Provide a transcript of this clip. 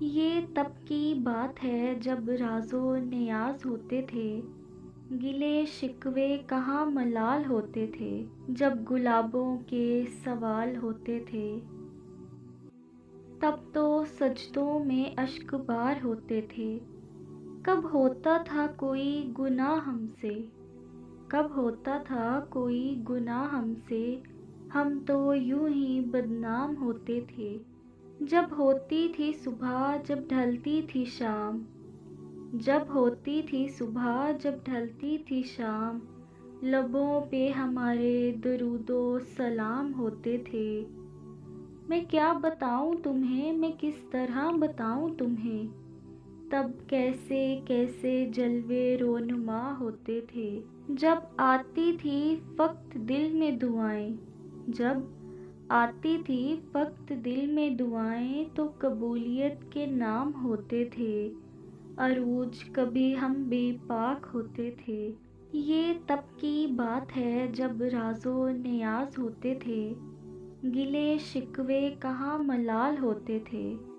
ये तब की बात है जब राज़ो नियाज़ होते थे, गिले शिकवे कहाँ मलाल होते थे, जब गुलाबों के सवाल होते थे। तब तो सजदों में अश्क बार होते थे। कब होता था कोई गुनाह हमसे, कब होता था कोई गुनाह हमसे, हम तो यूं ही बदनाम होते थे। जब होती थी सुबह जब ढलती थी शाम, जब होती थी सुबह जब ढलती थी शाम, लबों पे हमारे दरूदो सलाम होते थे। मैं क्या बताऊं तुम्हें, मैं किस तरह बताऊं तुम्हें, तब कैसे कैसे जलवे रोनुमा होते थे। जब आती थी फ़क़्त दिल में दुआएं, जब आती थी फ़क़्त दिल में दुआएं, तो कबूलियत के नाम होते थे। अरूज कभी हम बेपाक होते थे। ये तब की बात है जब राज़ो नियाज़ होते थे, गिले शिकवे कहाँ मलाल होते थे।